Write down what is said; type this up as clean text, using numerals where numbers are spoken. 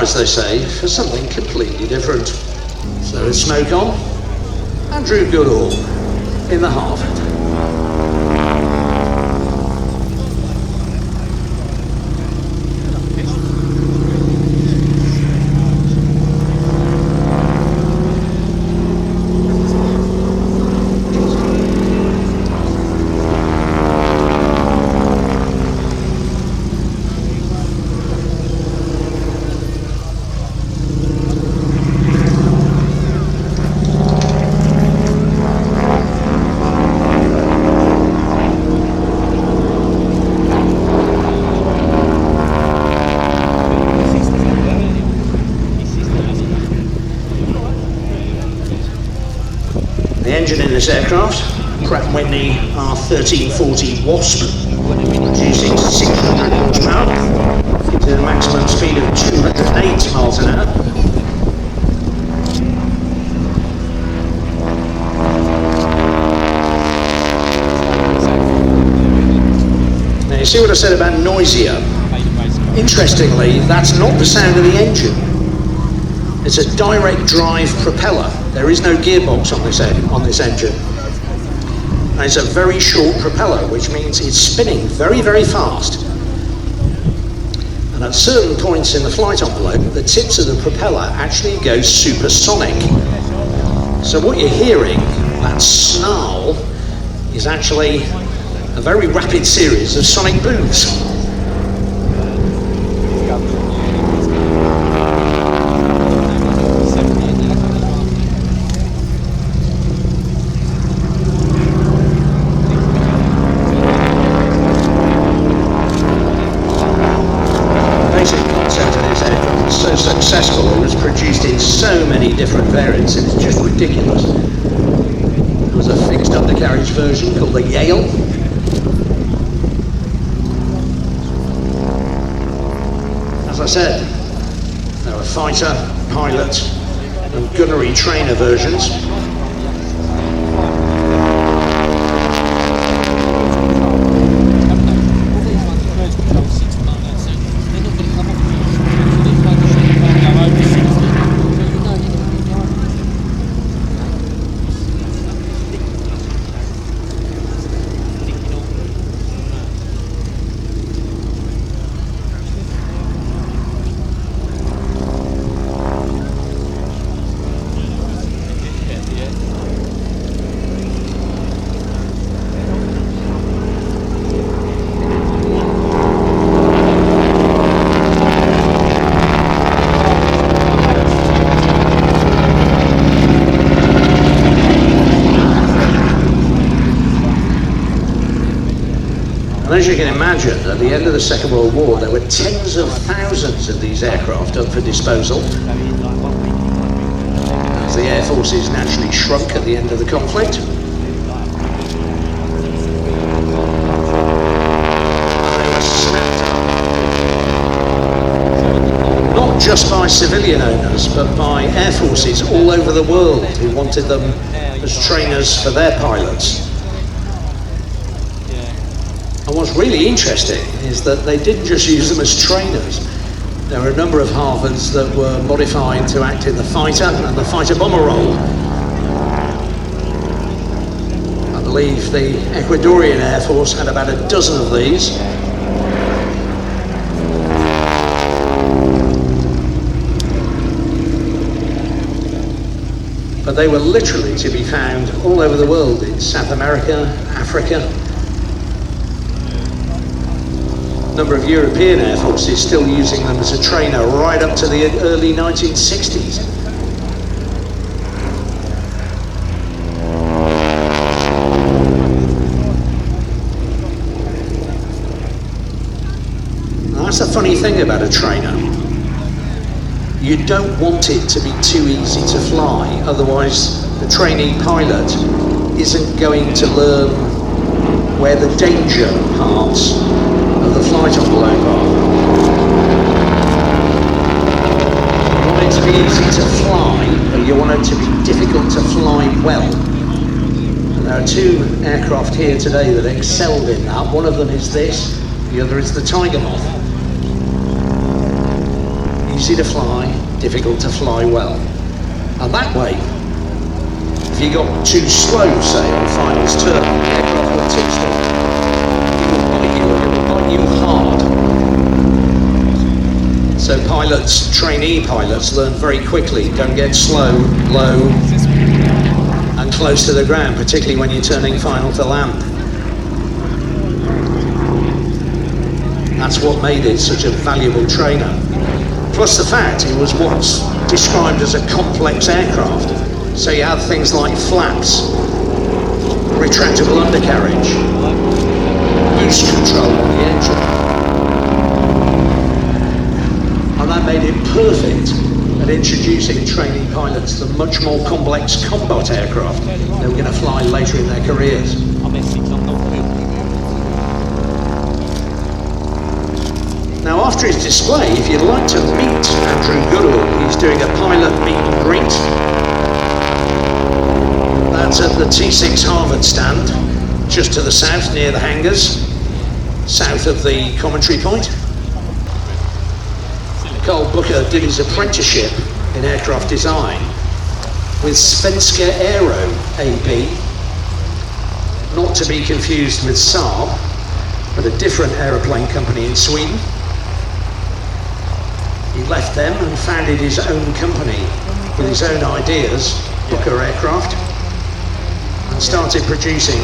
as they say, for something completely different. So it's smoke on. Andrew Goodall in the Harvard. Engine in this aircraft, Pratt & Whitney R1340 Wasp, producing 600 horsepower, gives it a maximum speed of 208 miles an hour. Now you see what I said about noisier? Interestingly, that's not the sound of the engine. It's a direct drive propeller. There is no gearbox on this engine. And it's a very short propeller, which means it's spinning very, very fast. And at certain points in the flight envelope, the tips of the propeller actually go supersonic. So what you're hearing, that snarl, is actually a very rapid series of sonic booms. Successful, it was produced in so many different variants, it was just ridiculous. There was a fixed undercarriage version called the Yale. As I said, there were fighter, pilot and gunnery trainer versions. As you can imagine, at the end of the Second World War, there were tens of thousands of these aircraft up for disposal, as the air forces naturally shrunk at the end of the conflict. They were snapped up, not just by civilian owners, but by air forces all over the world who wanted them as trainers for their pilots. And what's really interesting is that they didn't just use them as trainers. There were a number of Harvards that were modified to act in the fighter and the fighter bomber role. I believe the Ecuadorian Air Force had about a dozen of these. But they were literally to be found all over the world, in South America, Africa. A number of European air forces still using them as a trainer right up to the early 1960s. Now, that's the funny thing about a trainer. You don't want it to be too easy to fly, otherwise the trainee pilot isn't going to learn where the danger parts of the flight envelope are. You want it to be easy to fly, but you want it to be difficult to fly well. And there are two aircraft here today that excelled in that. One of them is this, the other is the Tiger Moth. These easy to fly, difficult to fly well. And that way, if you got too slow, say, on finals turn, the aircraft will tip stick. It will bite you hard. So pilots, trainee pilots, learn very quickly, don't get slow, low, and close to the ground, particularly when you're turning final to land. That's what made it such a valuable trainer. Plus the fact it was what's described as a complex aircraft. So you have things like flaps, retractable undercarriage, boost control on the engine. And that made it perfect at introducing trainee pilots to much more complex combat aircraft they were going to fly later in their careers. Now after his display, if you'd like to meet Andrew Goodall, he's doing a pilot meet and greet. That's at the T6 Harvard stand, just to the south near the hangars, south of the commentary point. Carl Booker did his apprenticeship in aircraft design with Svenska Aero AB, not to be confused with Saab, but a different aeroplane company in Sweden. He left them and founded his own company with his own ideas, Booker Aircraft, and started producing